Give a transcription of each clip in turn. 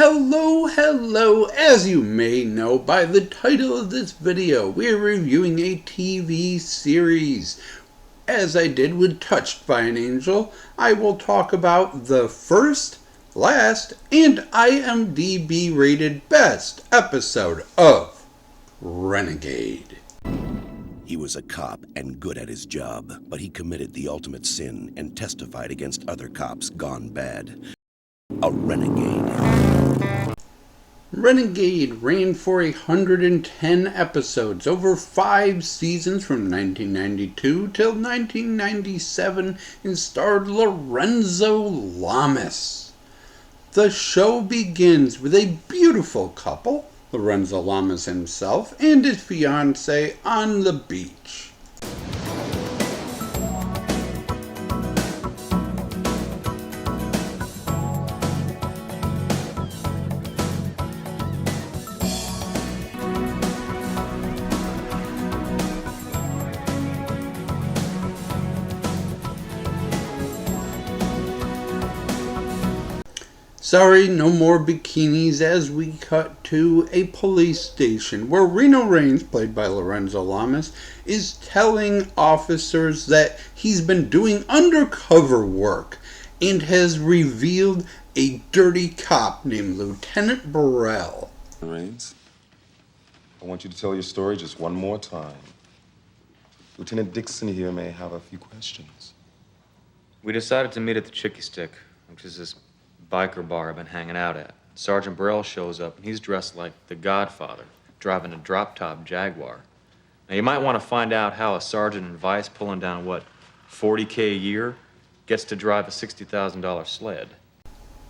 Hello, as you may know by the title of this video, we're reviewing a TV series. As I did with Touched by an Angel, I will talk about the first, last, and IMDb rated best episode of Renegade. He was a cop and good at his job, but he committed the ultimate sin and testified against other cops gone bad. A renegade. Renegade ran for 110 episodes over 5 seasons from 1992 till 1997 and starred Lorenzo Lamas. The show begins with a beautiful couple, Lorenzo Lamas himself and his fiancé, on the beach. Sorry, no more bikinis, as we cut to a police station where Reno Raines, played by Lorenzo Lamas, is telling officers that he's been doing undercover work and has revealed a dirty cop named Lieutenant Burrell. Raines, I want you to tell your story just one more time. Lieutenant Dixon here may have a few questions. We decided to meet at the Chicky Stick, which is this biker bar I've been hanging out at. Sergeant Burrell shows up, and he's dressed like the Godfather, driving a drop-top Jaguar. Now, you might want to find out how a sergeant in Vice pulling down, what, $40K a year, gets to drive a $60,000 sled.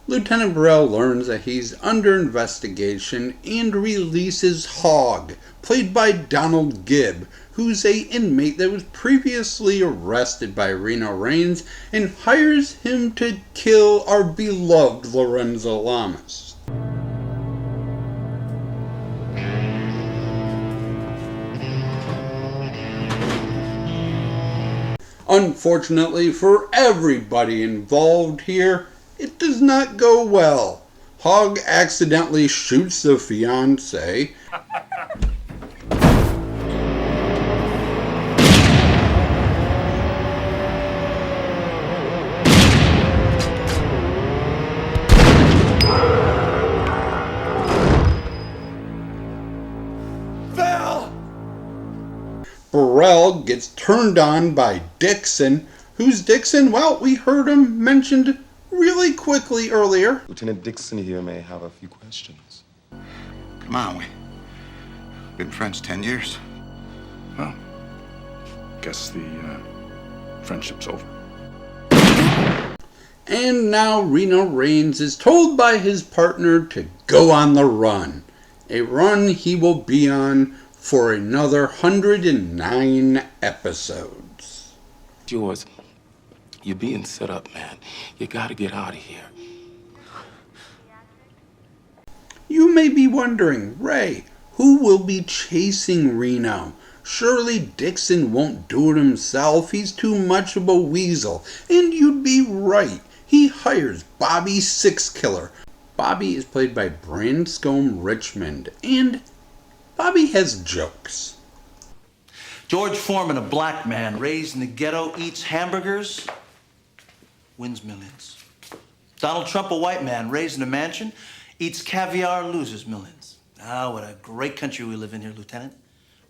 Lieutenant Burrell learns that he's under investigation and releases Hogg, played by Donald Gibb, who's an inmate that was previously arrested by Reno Raines, and hires him to kill our beloved Lorenzo Lamas. Unfortunately for everybody involved here, it does not go well. Hogg accidentally shoots the fiancé. Burrell gets turned on by Dixon. Who's Dixon? Well, we heard him mentioned really quickly earlier. Lieutenant Dixon here may have a few questions. Come on, we've been friends 10 years. Well, guess the friendship's over. And now Reno Raines is told by his partner to go on the run. A run he will be on for another 109 episodes. George, you're being set up, man. You gotta get out of here. You may be wondering, Ray, who will be chasing Reno? Surely Dixon won't do it himself. He's too much of a weasel. And you'd be right. He hires Bobby Sixkiller. Bobby is played by Branscombe Richmond, and Bobby has jokes. George Foreman, a black man raised in the ghetto, eats hamburgers, wins millions. Donald Trump, a white man raised in a mansion, eats caviar, loses millions. Ah, what a great country we live in here, Lieutenant,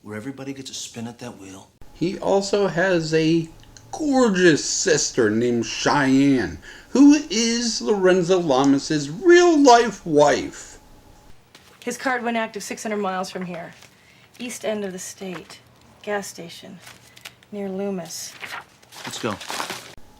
where everybody gets a spin at that wheel. He also has a gorgeous sister named Cheyenne, who is Lorenzo Lamas' real-life wife. His card went active 600 miles from here. East end of the state. Gas station. Near Loomis. Let's go.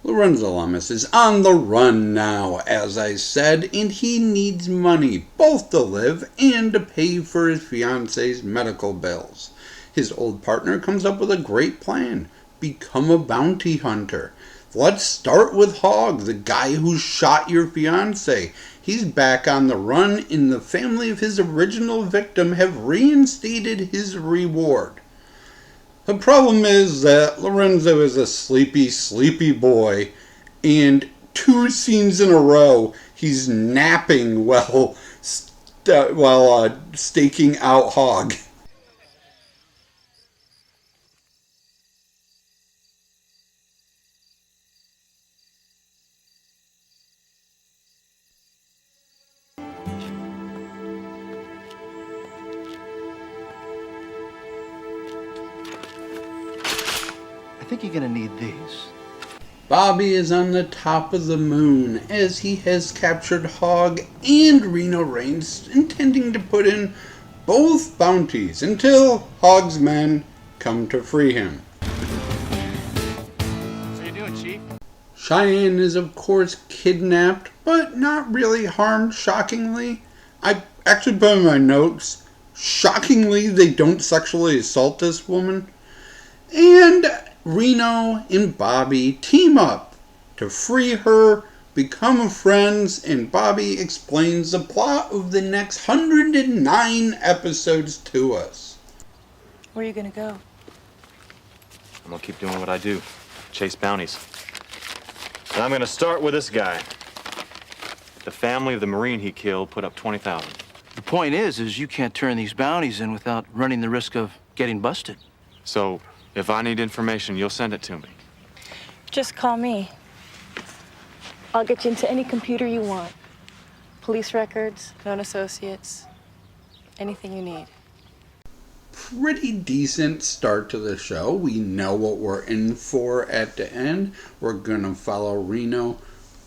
Lorenzo Lamas is on the run now, as I said, and he needs money, both to live and to pay for his fiancé's medical bills. His old partner comes up with a great plan. Become a bounty hunter. Let's start with Hogg, the guy who shot your fiancé. He's back on the run, and the family of his original victim have reinstated his reward. The problem is that Lorenzo is a sleepy boy, and 2 scenes in a row, He's napping while staking out Hog. I think you're gonna need these. Bobby is on the top of the moon as he has captured Hog and Reno Reigns, intending to put in both bounties until Hog's men come to free him. So you doing, Chief? Cheyenne is of course kidnapped, but not really harmed, shockingly. I actually put in my notes, shockingly they don't sexually assault this woman. And Reno and Bobby team up to free her, become friends, and Bobby explains the plot of the next 109 episodes to us. Where are you gonna go? I'm gonna keep doing what I do. Chase bounties. And I'm gonna start with this guy. The family of the Marine he killed put up 20,000. The point is you can't turn these bounties in without running the risk of getting busted. So, if I need information, you'll send it to me. Just call me. I'll get you into any computer you want. Police records, known associates, anything you need. Pretty decent start to the show. We know what we're in for at the end. We're gonna follow Reno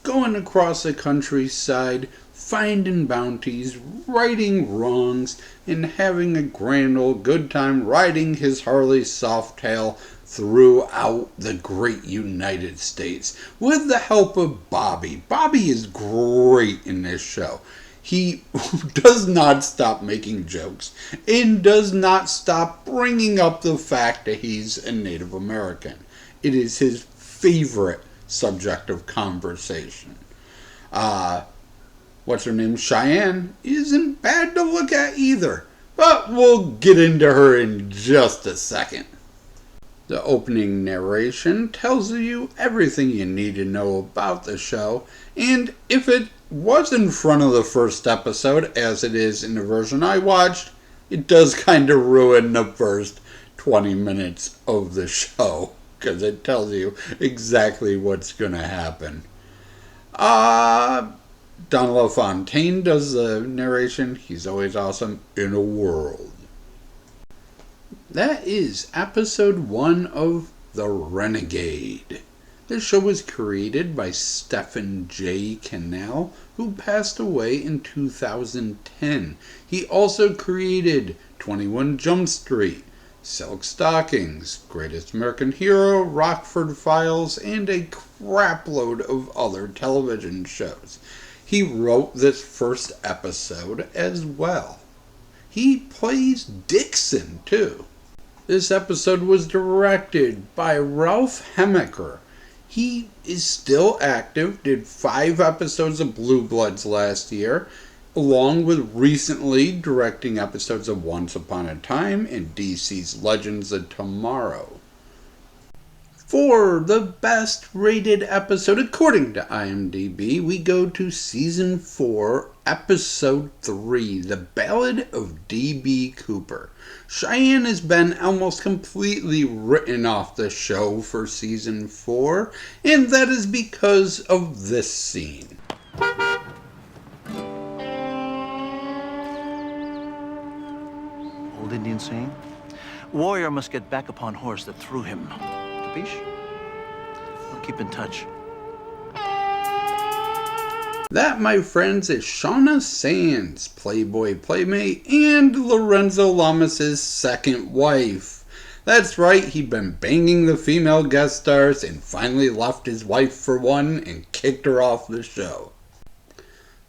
going across the countryside, finding bounties, righting wrongs, and having a grand old good time riding his Harley Softail throughout the great United States with the help of Bobby. Bobby is great in this show. He does not stop making jokes and does not stop bringing up the fact that he's a Native American. It is his favorite subject of conversation. What's her name? Cheyenne isn't bad to look at either, but we'll get into her in just a second. The opening narration tells you everything you need to know about the show, and if it was in front of the first episode, as it is in the version I watched, it does kind of ruin the first 20 minutes of the show, because it tells you exactly what's going to happen. Don LaFontaine does the narration. He's always awesome in a world. That is episode 1 of The Renegade. This show was created by Stephen J. Cannell, who passed away in 2010. He also created 21 Jump Street, Silk Stockings, Greatest American Hero, Rockford Files, and a crapload of other television shows. He wrote this first episode as well. He plays Dixon, too. This episode was directed by Ralph Hemmecker. He is still active, did 5 episodes of Blue Bloods last year, along with recently directing episodes of Once Upon a Time and DC's Legends of Tomorrow. For the best rated episode, according to IMDb, we go to Season 4, Episode 3, The Ballad of D.B. Cooper. Cheyenne has been almost completely written off the show for Season 4, and that is because of this scene. Old Indian saying, warrior must get back upon horse that threw him. Capiche? We'll keep in touch. That, my friends, is Shauna Sands, Playboy Playmate, and Lorenzo Lamas' second wife. That's right, he'd been banging the female guest stars and finally left his wife for one and kicked her off the show.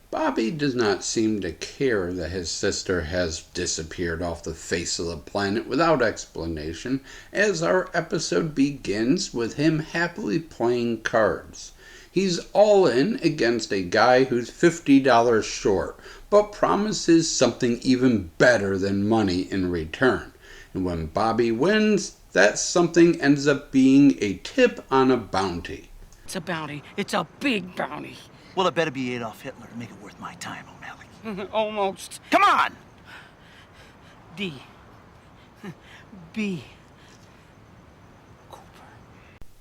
Bobby does not seem to care that his sister has disappeared off the face of the planet without explanation, as our episode begins with him happily playing cards. He's all in against a guy who's $50 short, but promises something even better than money in return. And when Bobby wins, that something ends up being a tip on a bounty. It's a bounty. It's a big bounty. Well, it better be Adolf Hitler to make it worth my time, O'Malley. Almost. Come on! D. B.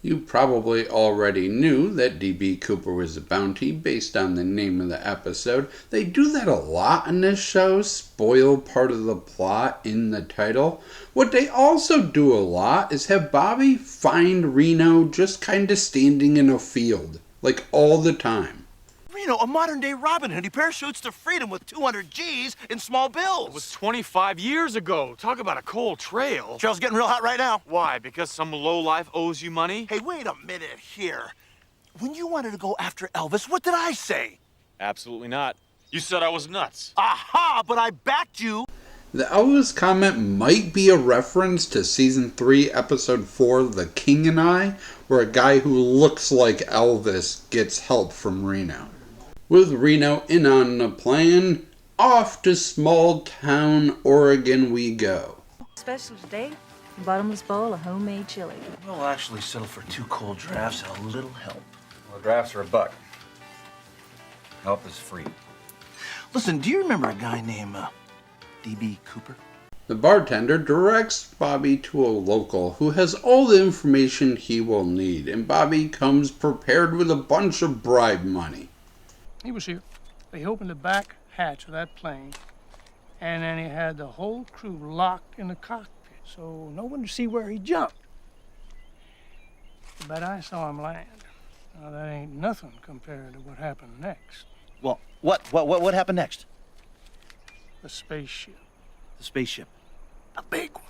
You probably already knew that D.B. Cooper was a bounty based on the name of the episode. They do that a lot in this show, spoil part of the plot in the title. What they also do a lot is have Bobby find Reno just kind of standing in a field, like all the time. Reno, a modern-day Robin Hood. He parachutes to freedom with 200 G's in small bills. It was 25 years ago. Talk about a cold trail. Trail's getting real hot right now. Why? Because some lowlife owes you money? Hey, wait a minute here. When you wanted to go after Elvis, what did I say? Absolutely not. You said I was nuts. Aha, but I backed you. The Elvis comment might be a reference to Season 3, Episode 4, The King and I, where a guy who looks like Elvis gets help from Reno. With Reno in on the plan, off to small town Oregon we go. Special today, bottomless bowl of homemade chili. We'll actually settle for 2 cold drafts and a little help. Well, drafts are $1. Help is free. Listen, do you remember a guy named D.B. Cooper? The bartender directs Bobby to a local who has all the information he will need, and Bobby comes prepared with a bunch of bribe money. He was here. They opened the back hatch of that plane, and then he had the whole crew locked in the cockpit, so no one to see where he jumped. But I saw him land. Now, that ain't nothing compared to what happened next. Well, what happened next? The spaceship. The spaceship. A big one.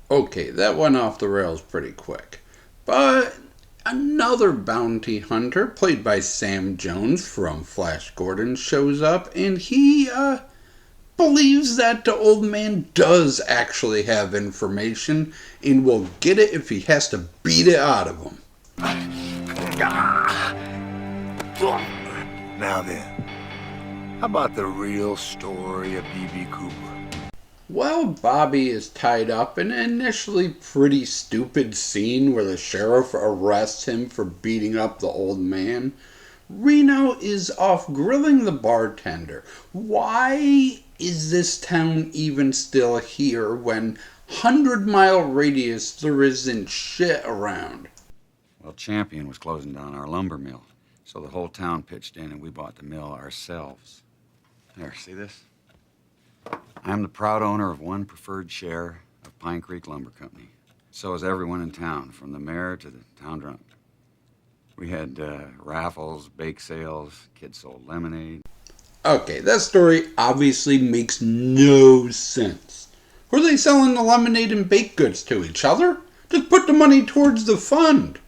Okay, that went off the rails pretty quick. But another bounty hunter, played by Sam Jones from Flash Gordon, shows up, and he believes that the old man does actually have information and will get it if he has to beat it out of him. Now then, how about the real story of D.B. Cooper? Well, Bobby is tied up in an initially pretty stupid scene where the sheriff arrests him for beating up the old man. Reno is off grilling the bartender. Why is this town even still here when 100-mile radius there isn't shit around? Well, Champion was closing down our lumber mill, so the whole town pitched in and we bought the mill ourselves. There, see this? I'm the proud owner of 1 preferred share of Pine Creek Lumber Company. So is everyone in town, from the mayor to the town drunk. We had raffles, bake sales, kids sold lemonade. Okay, that story obviously makes no sense. Were they selling the lemonade and baked goods to each other? Just put the money towards the fund.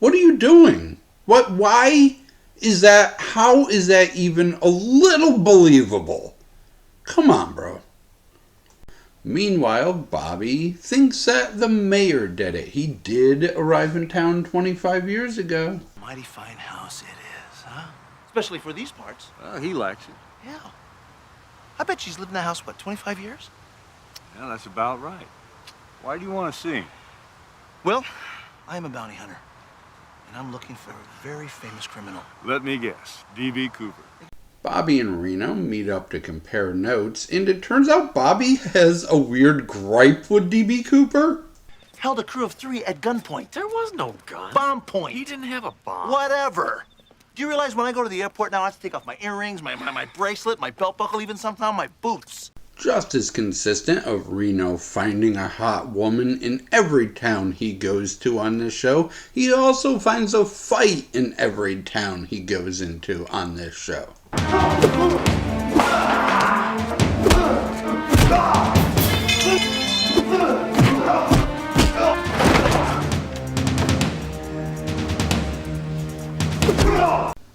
What are you doing? Why is that? How is that even a little believable? Come on, bro. Meanwhile, Bobby thinks that the mayor did it. He did arrive in town 25 years ago. Mighty fine house it is, huh? Especially for these parts. He likes it. Yeah. I bet she's lived in the house, what, 25 years? Yeah, that's about right. Why do you want to see him? Well, I am a bounty hunter, and I'm looking for a very famous criminal. Let me guess. D.B. Cooper. Bobby and Reno meet up to compare notes, and it turns out Bobby has a weird gripe with D.B. Cooper. Held a crew of 3 at gunpoint. There was no gun. Bomb point. He didn't have a bomb. Whatever. Do you realize when I go to the airport now, I have to take off my earrings, my bracelet, my belt buckle, even sometimes my boots? Just as consistent of Reno finding a hot woman in every town he goes to on this show, he also finds a fight in every town he goes into on this show.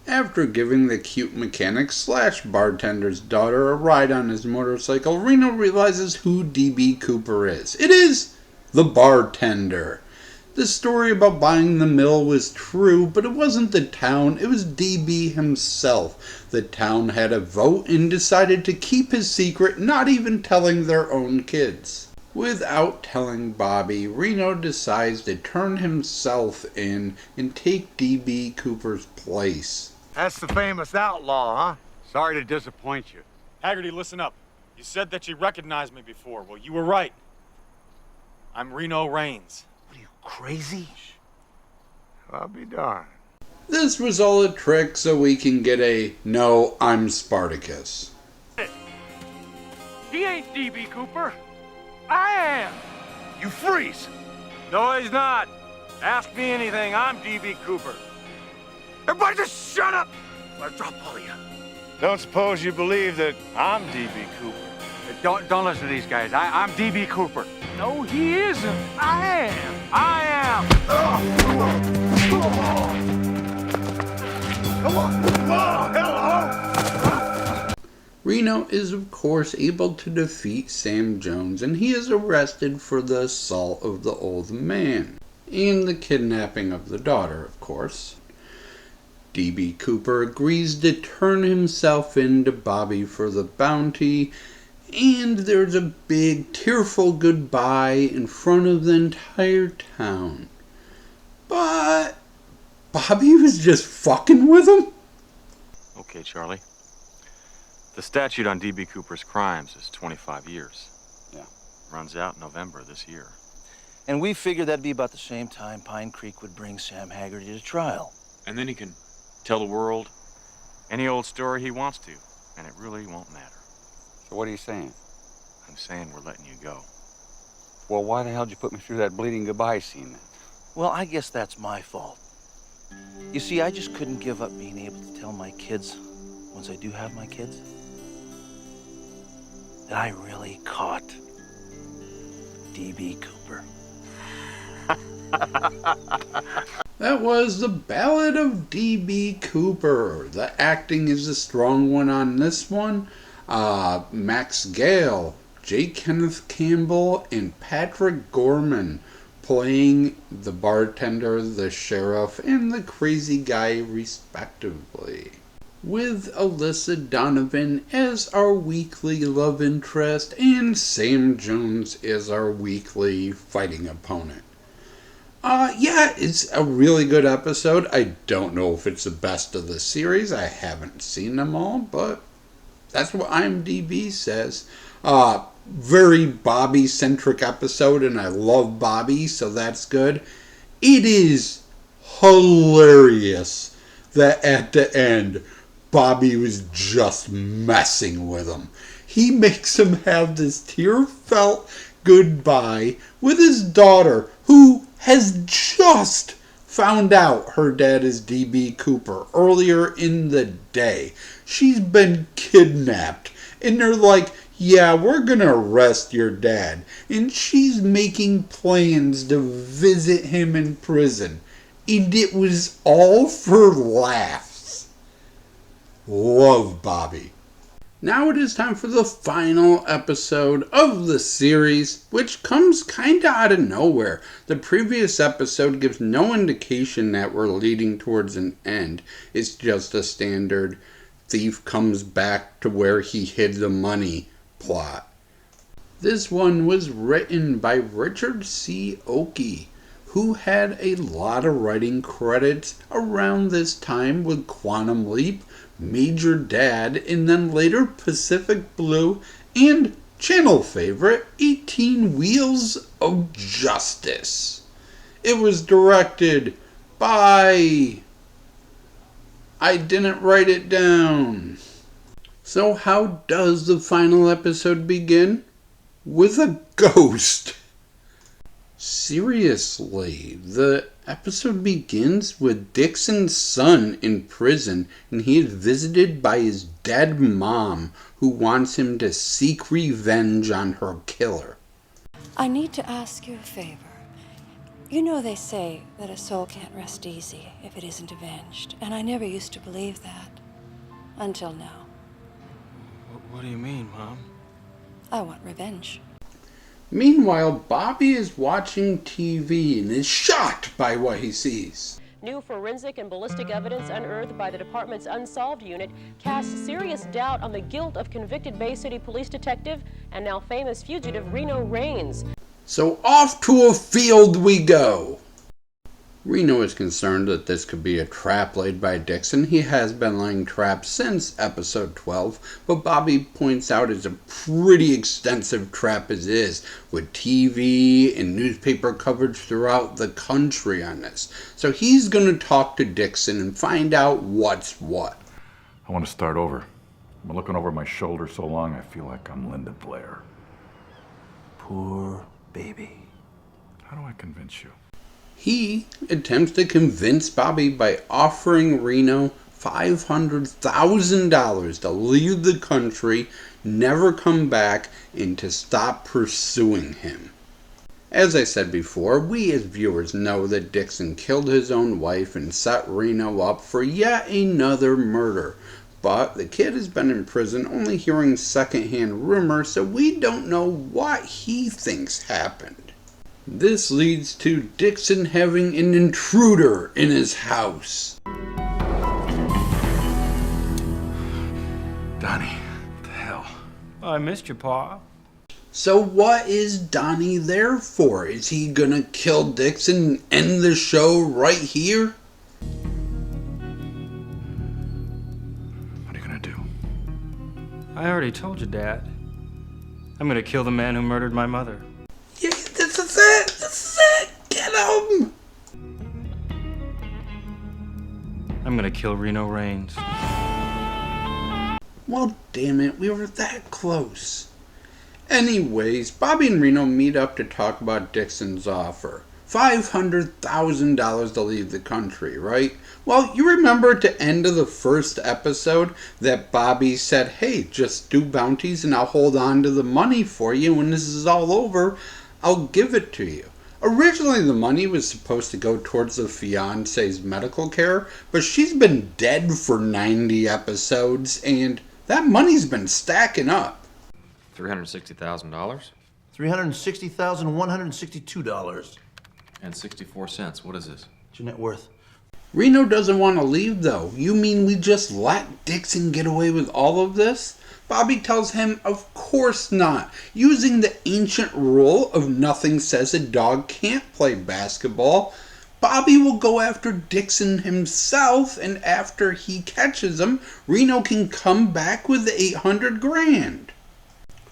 After giving the cute mechanic / bartender's daughter a ride on his motorcycle, Reno realizes who D.B. Cooper is. It is the bartender. The story about buying the mill was true, but it wasn't the town, it was D.B. himself. The town had a vote and decided to keep his secret, not even telling their own kids. Without telling Bobby, Reno decides to turn himself in and take D.B. Cooper's place. That's the famous outlaw, huh? Sorry to disappoint you. Haggerty, listen up. You said that you recognized me before. Well, you were right. I'm Reno Raines. What are you, crazy? I'll be darned. This was all a trick so we can get a "No, I'm Spartacus." He ain't D.B. Cooper. I am. You freeze! No, he's not. Ask me anything. I'm D.B. Cooper. Everybody just shut up! I'll drop all of you. Don't suppose you believe that I'm D.B. Cooper. Don't listen to these guys. I'm D.B. Cooper. No, he isn't. I am. I am. Come on, hello! Reno is of course able to defeat Sam Jones, and he is arrested for the assault of the old man and the kidnapping of the daughter, of course. D.B. Cooper agrees to turn himself in to Bobby for the bounty, and there's a big tearful goodbye in front of the entire town. But Bobby was just fucking with him? Okay, Charlie. The statute on D.B. Cooper's crimes is 25 years. Yeah. Runs out in November this year. And we figured that'd be about the same time Pine Creek would bring Sam Haggerty to trial. And then he can tell the world any old story he wants to, and it really won't matter. So what are you saying? I'm saying we're letting you go. Well, why the hell did you put me through that bleeding goodbye scene then? Well, I guess that's my fault. You see, I just couldn't give up being able to tell my kids, once I do have my kids, that I really caught D.B. Cooper. That was the Ballad of D.B. Cooper. The acting is a strong one on this one. Max Gale, J. Kenneth Campbell, and Patrick Gorman playing the bartender, the sheriff, and the crazy guy respectively. With Alyssa Donovan as our weekly love interest and Sam Jones as our weekly fighting opponent. Yeah, it's a really good episode. I don't know if it's the best of the series. I haven't seen them all, but that's what IMDb says. Very Bobby-centric episode, and I love Bobby, so that's good. It is hilarious that at the end, Bobby was just messing with him. He makes him have this tear-felt goodbye with his daughter, who has just found out her dad is D.B. Cooper earlier in the day. She's been kidnapped, and they're like, yeah, we're gonna arrest your dad. And she's making plans to visit him in prison. And it was all for laughs. Love Bobby. Now it is time for the final episode of the series, which comes kinda out of nowhere. The previous episode gives no indication that we're leading towards an end. It's just a standard thief comes back to where he hid the money plot. This one was written by Richard C. Oakey, who had a lot of writing credits around this time with Quantum Leap, Major Dad, and then later Pacific Blue, and channel favorite 18 Wheels of Justice. It was directed by... I didn't write it down. So how does the final episode begin? With a ghost. Seriously, the episode begins with Dixon's son in prison, and he is visited by his dead mom, who wants him to seek revenge on her killer. I need to ask you a favor. You know they say that a soul can't rest easy if it isn't avenged, and I never used to believe that. Until now. What do you mean, Mom? I want revenge. Meanwhile, Bobby is watching TV and is shocked by what he sees. New forensic and ballistic evidence unearthed by the department's Unsolved Unit casts serious doubt on the guilt of convicted Bay City police detective and now famous fugitive Reno Raines. So off to a field we go. Reno is concerned that this could be a trap laid by Dixon. He has been laying traps since episode 12, but Bobby points out it's a pretty extensive trap as is, with TV and newspaper coverage throughout the country on this. So he's going to talk to Dixon and find out what's what. I want to start over. I've been looking over my shoulder so long, I feel like I'm Linda Blair. Poor baby. How do I convince you? He attempts to convince Bobby by offering Reno $500,000 to leave the country, never come back, and to stop pursuing him. As I said before, we as viewers know that Dixon killed his own wife and set Reno up for yet another murder. But the kid has been in prison only hearing secondhand rumors, so we don't know what he thinks happened. This leads to Dixon having an intruder in his house. Donnie, what the hell? I missed you, Pa. So what is Donnie there for? Is he gonna kill Dixon and end the show right here? What are you gonna do? I already told you, Dad. I'm gonna kill the man who murdered my mother. Yeah, this is it! This is it! Get him! I'm gonna kill Reno Raines. Well, damn it, we were that close. Anyways, Bobby and Reno meet up to talk about Dixon's offer. $500,000 to leave the country, right? Well, you remember at the end of the first episode that Bobby said, hey, just do bounties and I'll hold on to the money for you. When this is all over, I'll give it to you. Originally, the money was supposed to go towards the fiancé's medical care, but she's been dead for 90 episodes, and that money's been stacking up. $360,000? $360,162. And 64 cents. What is this? What's your net worth? Reno doesn't want to leave, though. You mean we just let Dixon get away with all of this? Bobby tells him, of course not. Using the ancient rule of nothing says a dog can't play basketball, Bobby will go after Dixon himself, and after he catches him, Reno can come back with the $800,000.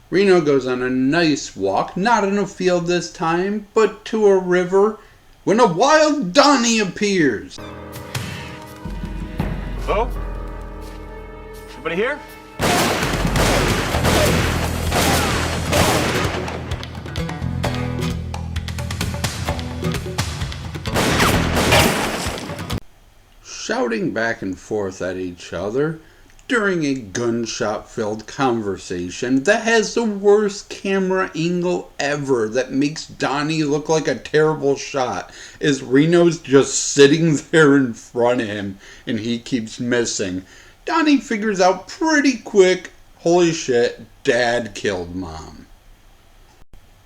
Reno goes on a nice walk, not in a field this time, but to a river, when a wild Donnie appears. Hello? Anybody here? Shouting back and forth at each other during a gunshot-filled conversation that has the worst camera angle ever that makes Donnie look like a terrible shot, as Reno's just sitting there in front of him and he keeps missing. Donnie figures out pretty quick, holy shit, Dad killed Mom.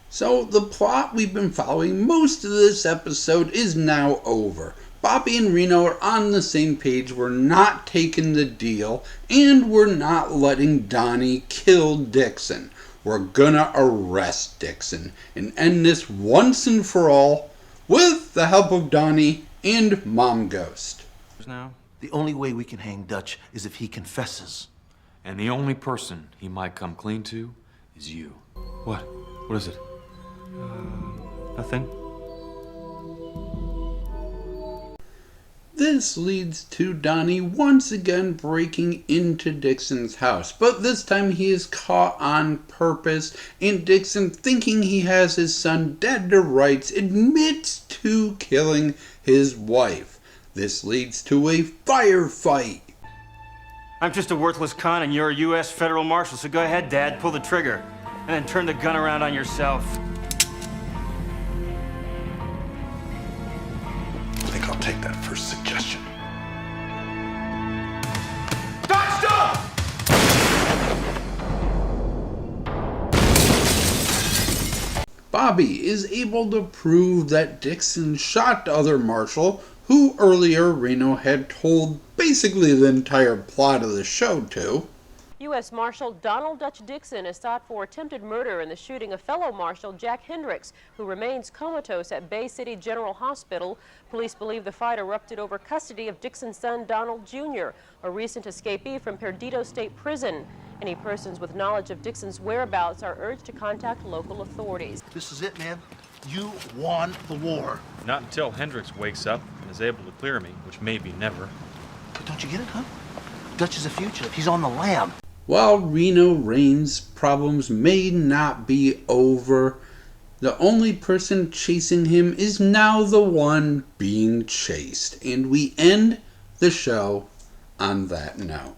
So the plot we've been following most of this episode is now over. Bobby and Reno are on the same page. We're not taking the deal, and we're not letting Donnie kill Dixon. We're gonna arrest Dixon and end this once and for all with the help of Donnie and Mom Ghost. Now, the only way we can hang Dutch is if he confesses. And the only person he might come clean to is you. What? What is it? Nothing. This leads to Donnie once again breaking into Dixon's house, but this time he is caught on purpose, and Dixon, thinking he has his son dead to rights, admits to killing his wife. This leads to a firefight. I'm just a worthless con and you're a U.S. federal marshal, so go ahead, Dad, pull the trigger, and then turn the gun around on yourself. I think I'll take that first suggestion. Stop! Bobby is able to prove that Dixon shot the other marshal, who earlier Reno had told basically the entire plot of the show to. U.S. Marshal Donald Dutch Dixon is sought for attempted murder in the shooting of fellow Marshal Jack Hendricks, who remains comatose at Bay City General Hospital. Police believe the fight erupted over custody of Dixon's son Donald Jr., a recent escapee from Perdido State Prison. Any persons with knowledge of Dixon's whereabouts are urged to contact local authorities. This is it, man. You won the war. Not until Hendricks wakes up and is able to clear me, which may be never. But don't you get it, huh? Dutch is a fugitive. He's on the lam. While Reno Raines' problems may not be over, the only person chasing him is now the one being chased. And we end the show on that note.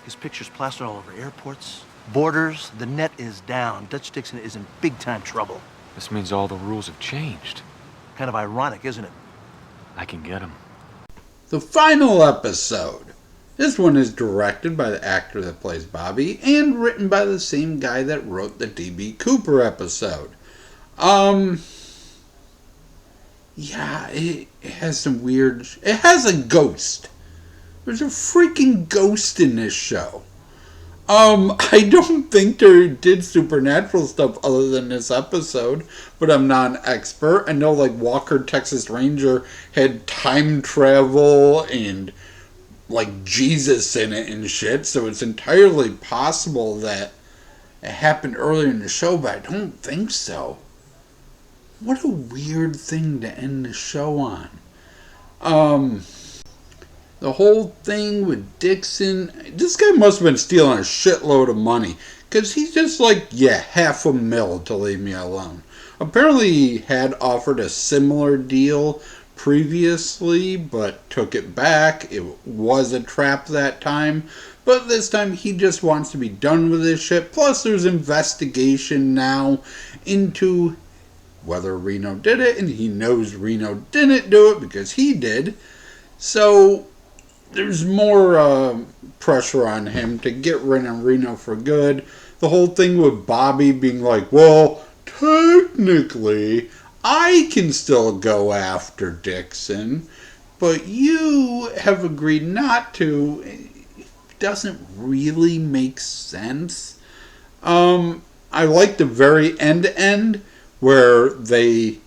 His picture's plastered all over airports, borders. The net is down. Dutch Dixon is in big-time trouble. This means all the rules have changed. Kind of ironic, isn't it? I can get him. The final episode. This one is directed by the actor that plays Bobby and written by the same guy that wrote the D.B. Cooper episode. Yeah, it has some weird... It has a ghost. There's a freaking ghost in this show. I don't think they did supernatural stuff other than this episode, but I'm not an expert. I know, like, Walker, Texas Ranger had time travel and, like, Jesus in it and shit, so it's entirely possible that it happened earlier in the show, but I don't think so. What a weird thing to end the show on. The whole thing with Dixon, this guy must have been stealing a shitload of money, because he's just like, yeah, $500,000 to leave me alone. Apparently he had offered a similar deal previously, but took it back. It was a trap that time, but this time he just wants to be done with this shit. Plus there's investigation now into whether Reno did it, and he knows Reno didn't do it because he did. So there's more pressure on him to get rid of Reno for good. The whole thing with Bobby being like, well, technically, I can still go after Dixon, but you have agreed not to. It doesn't really make sense. I like the very end where they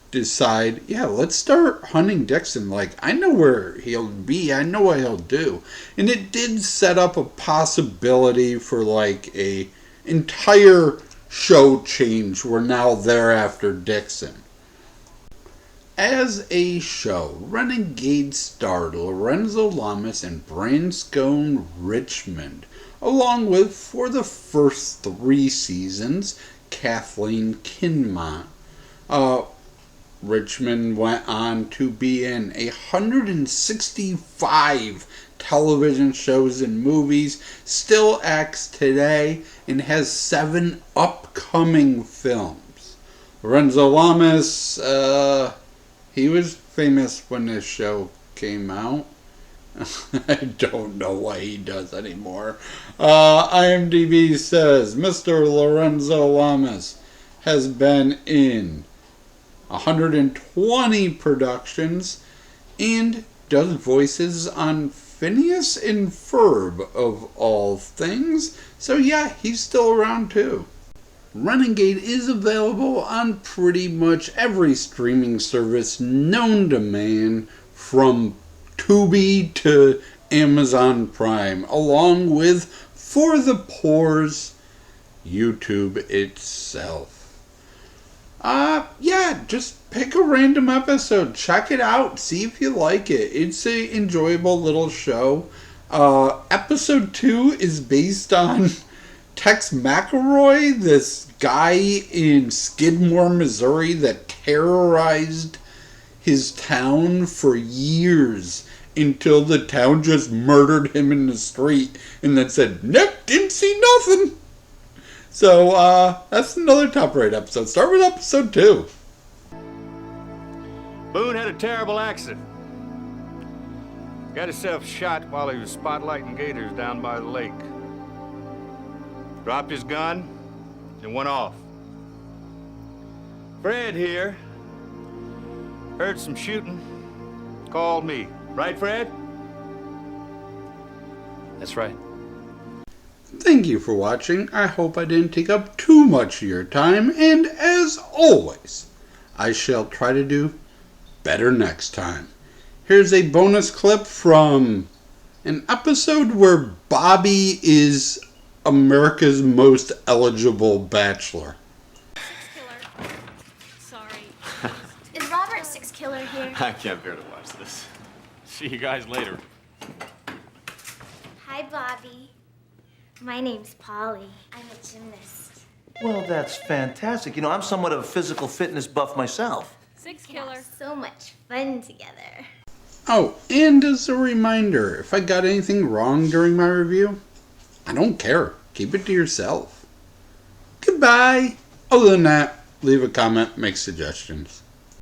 decide, yeah, let's start hunting Dixon. Like, I know where he'll be. I know what he'll do. And it did set up a possibility for, like, a entire show change. We're now there after Dixon. As a show, Renegade starred Lorenzo Lamas and Branscombe Richmond, along with, for the first 3 seasons, Kathleen Kinmont. Richmond went on to be in 165 television shows and movies, still acts today, and has 7 upcoming films. Lorenzo Lamas, he was famous when this show came out. I don't know what he does anymore. IMDb says Mr. Lorenzo Lamas has been in 120 productions and does voices on Phineas and Ferb of all things. So yeah, he's still around too. Renegade is available on pretty much every streaming service known to man, from Tubi to Amazon Prime, along with, for the poors, YouTube itself. Yeah, just pick a random episode, check it out, see if you like it. It's an enjoyable little show. Episode 2 is based on Tex McElroy, this guy in Skidmore, Missouri that terrorized his town for years until the town just murdered him in the street and then said, nope, didn't see nothing. So, that's another top rate episode. Start with episode 2. Boone had a terrible accident. Got himself shot while he was spotlighting gators down by the lake. Dropped his gun and went off. Fred here heard some shooting, called me. Right, Fred? That's right. Thank you for watching. I hope I didn't take up too much of your time, and as always, I shall try to do better next time. Here's a bonus clip from an episode where Bobby is America's most eligible bachelor. Sorry. Is Robert Six Killer here? I can't bear to watch this. See you guys later. Hi, Bobby. My name's Polly. I'm a gymnast. Well, that's fantastic. You know, I'm somewhat of a physical fitness buff myself. Six Killer. So much fun together. Oh, and as a reminder, if I got anything wrong during my review, I don't care. Keep it to yourself. Goodbye. Other than that, leave a comment, make suggestions.